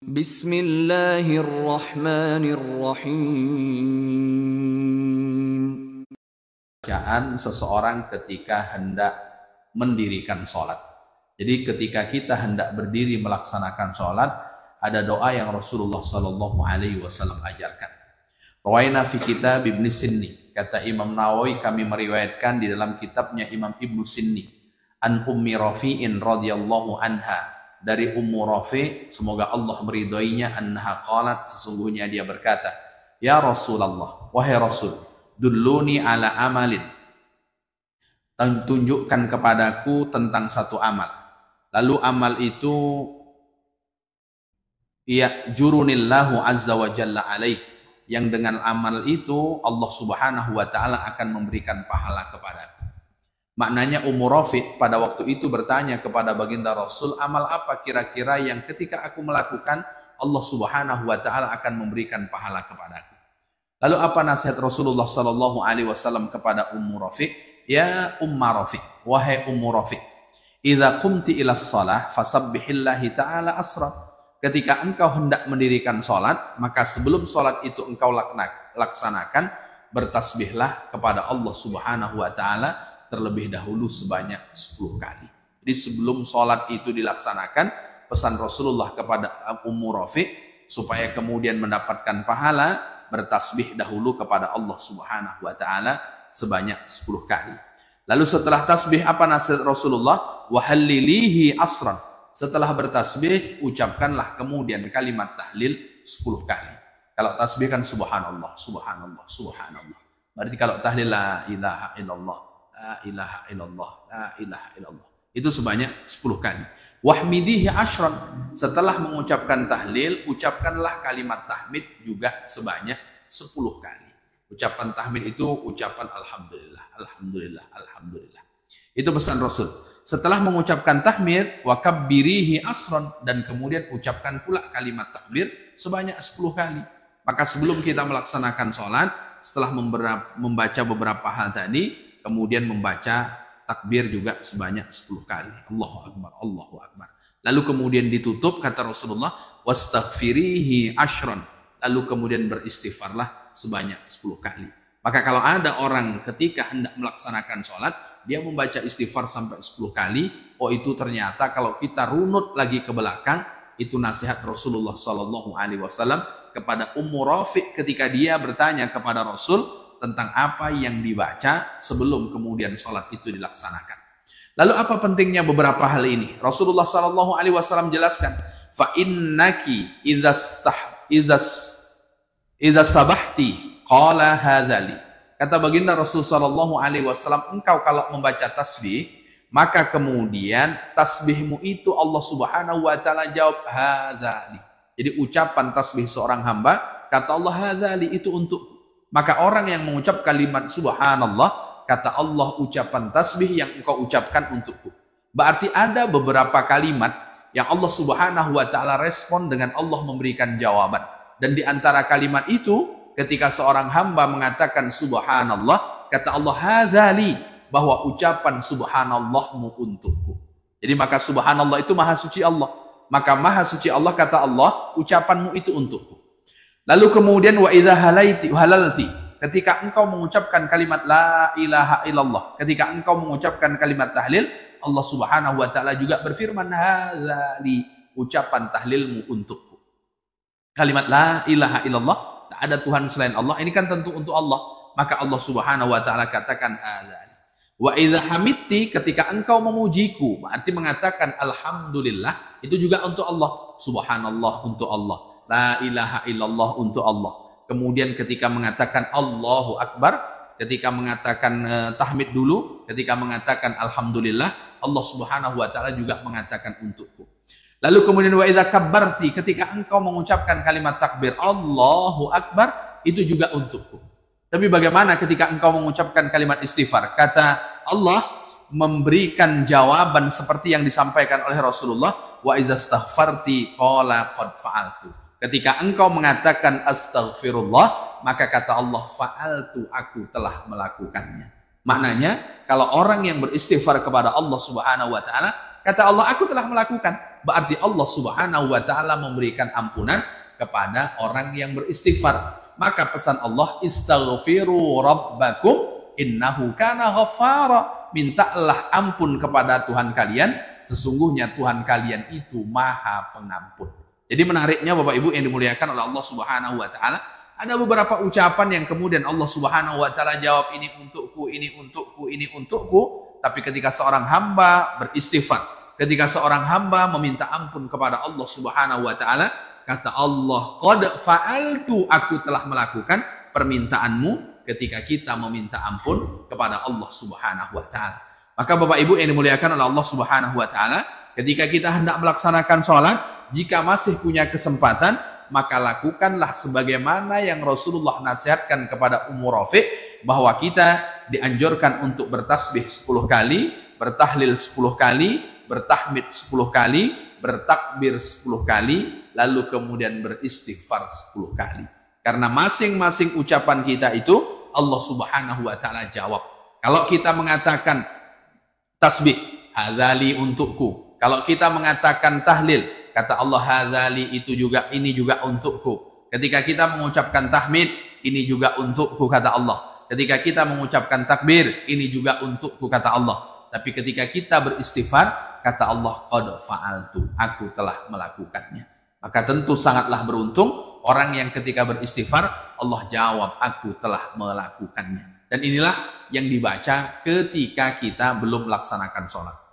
Bismillahirrahmanirrahim. Bacaan seseorang ketika hendak mendirikan sholat. Jadi ketika kita hendak berdiri melaksanakan sholat, ada doa yang Rasulullah Sallallahu Alaihi Wasallam ajarkan. Rawaina fi kitab Ibnu Sinni, kata Imam Nawawi, kami meriwayatkan di dalam kitabnya Imam Ibnu Sinni, an Ummi Rafi'in radhiyallahu anha, dari Ummu Rafi', semoga Allah meridhoinya, annaha qalat, sesungguhnya dia berkata, ya Rasulullah, wahai Rasul, dulluni ala amalin, tunjukkan kepadaku tentang satu amal. Lalu amal itu jurunillahu azza wa jalla alaih, yang dengan amal itu Allah subhanahu wa ta'ala akan memberikan pahala kepadaku. Maknanya Ummu Rafi' pada waktu itu bertanya kepada baginda Rasul, amal apa kira-kira yang ketika aku melakukan Allah subhanahu wa ta'ala akan memberikan pahala kepadaku. Lalu apa nasihat Rasulullah Sallallahu Alaihi Wasallam kepada Ummu Rafi'? Ya Umma Rafi', wahai Ummu Rafi', idza qumti ila shalah fasabbihillahi ta'ala asra. Ketika engkau hendak mendirikan salat, maka sebelum salat itu engkau laksanakan, bertasbihlah kepada Allah Subhanahu wa taala terlebih dahulu sebanyak 10 kali. Jadi sebelum salat itu dilaksanakan, pesan Rasulullah kepada Ummu Rafi' supaya kemudian mendapatkan pahala, bertasbih dahulu kepada Allah Subhanahu wa taala sebanyak 10 kali. Lalu setelah tasbih apa nasihat Rasulullah? Wahallilihi asran. Setelah bertasbih, ucapkanlah kemudian kalimat tahlil 10 kali. Kalau tasbih kan subhanallah, subhanallah, subhanallah. Berarti kalau tahlil la ilaha illallah, la ilaha illallah, la ilaha illallah, itu sebanyak 10 kali. Wahmidihi ashran. Setelah mengucapkan tahlil, ucapkanlah kalimat tahmid juga sebanyak 10 kali. Ucapan tahmid itu ucapan alhamdulillah, alhamdulillah, alhamdulillah. Itu pesan Rasul. Setelah mengucapkan tahmid, wakabbirihi asron, dan kemudian ucapkan pula kalimat takbir sebanyak 10 kali. Maka sebelum kita melaksanakan sholat, setelah membaca beberapa hal tadi, kemudian membaca takbir juga sebanyak 10 kali. Allahu Akbar, Allahu Akbar. Lalu kemudian ditutup, kata Rasulullah, wastaghfirihi ashron. Lalu kemudian beristighfarlah sebanyak 10 kali. Maka kalau ada orang ketika hendak melaksanakan sholat, dia membaca istighfar sampai 10 kali, oh itu ternyata kalau kita runut lagi ke belakang, itu nasihat Rasulullah Sallallahu Alaihi Wasallam kepada Ummu Rafi' ketika dia bertanya kepada Rasul tentang apa yang dibaca sebelum kemudian sholat itu dilaksanakan. Lalu apa pentingnya beberapa hal ini? Rasulullah Sallallahu Alaihi Wasallam jelaskan, fa innaki idza sabahti qala hadzali. Kata baginda Rasul Sallallahu Alaihi Wasallam, engkau kalau membaca tasbih, maka kemudian tasbihmu itu Allah Subhanahu Wa Taala jawab hadzali. Jadi ucapan tasbih seorang hamba, kata Allah hadzali, itu untuk. Maka orang yang mengucap kalimat subhanallah, kata Allah ucapan tasbih yang engkau ucapkan untukku. Berarti ada beberapa kalimat yang Allah Subhanahu Wa Taala respon dengan Allah memberikan jawaban. Dan di antara kalimat itu, ketika seorang hamba mengatakan subhanallah, kata Allah hadzali, bahwa ucapan subhanallahmu untukku. Jadi maka subhanallah itu maha suci Allah. Maka maha suci Allah, kata Allah, ucapanmu itu untukku. Lalu kemudian wa idza halalti, ketika engkau mengucapkan kalimat la ilaha illallah, ketika engkau mengucapkan kalimat tahlil, Allah Subhanahu wa taala juga berfirman hadzali, ucapan tahlilmu untukku. Kalimat la ilaha illallah, tak ada Tuhan selain Allah, ini kan tentu untuk Allah. Maka Allah Subhanahu wa taala katakan hadzali. Wa idza hamidti, ketika engkau memujiku, berarti mengatakan alhamdulillah, itu juga untuk Allah. Subhanallah untuk Allah, la ilaha illallah untuk Allah. Kemudian ketika mengatakan Allahu Akbar, ketika mengatakan tahmid dulu, ketika mengatakan alhamdulillah, Allah Subhanahu wa taala juga mengatakan untukku. Lalu kemudian wa idza kabbarti, ketika engkau mengucapkan kalimat takbir Allahu Akbar, itu juga untukku. Tapi bagaimana ketika engkau mengucapkan kalimat istighfar? Kata Allah memberikan jawaban seperti yang disampaikan oleh Rasulullah, wa idza astaghfarti qala qad fa'altu. Ketika engkau mengatakan astaghfirullah, maka kata Allah fa'altu, aku telah melakukannya. Maknanya kalau orang yang beristighfar kepada Allah Subhanahu wa taala, kata Allah aku telah melakukan. berarti Allah Subhanahu wa taala memberikan ampunan kepada orang yang beristighfar. Maka pesan Allah, istaghfiru rabbakum innahu kana ghaffara. Mintalah ampun kepada Tuhan kalian, sesungguhnya Tuhan kalian itu Maha Pengampun. Jadi menariknya Bapak Ibu yang dimuliakan oleh Allah Subhanahu wa taala, ada beberapa ucapan yang kemudian Allah Subhanahu wa taala jawab, ini untukku, ini untukku, ini untukku. Tapi ketika seorang hamba beristighfar, ketika seorang hamba meminta ampun kepada Allah Subhanahu wa taala, kata Allah, qad fa'altu, aku telah melakukan permintaanmu ketika kita meminta ampun kepada Allah Subhanahu wa taala. Maka Bapak Ibu yang dimuliakan oleh Allah Subhanahu wa taala, ketika kita hendak melaksanakan sholat, jika masih punya kesempatan, maka lakukanlah sebagaimana yang Rasulullah nasihatkan kepada Ummu Rafiq, bahwa kita dianjurkan untuk bertasbih 10 kali, bertahlil 10 kali, bertahmid 10 kali, bertakbir 10 kali, lalu kemudian beristighfar 10 kali. Karena masing-masing ucapan kita itu Allah Subhanahu wa taala jawab. Kalau kita mengatakan tasbih, hadzali untukku. Kalau kita mengatakan tahlil, kata Allah, hadzali itu juga, ini juga untukku. Ketika kita mengucapkan tahmid, ini juga untukku, kata Allah. Ketika kita mengucapkan takbir, ini juga untukku, kata Allah. Tapi ketika kita beristighfar, kata Allah, qad fa'altu, aku telah melakukannya. Maka tentu sangatlah beruntung orang yang ketika beristighfar, Allah jawab, aku telah melakukannya. Dan inilah yang dibaca ketika kita belum melaksanakan sholat.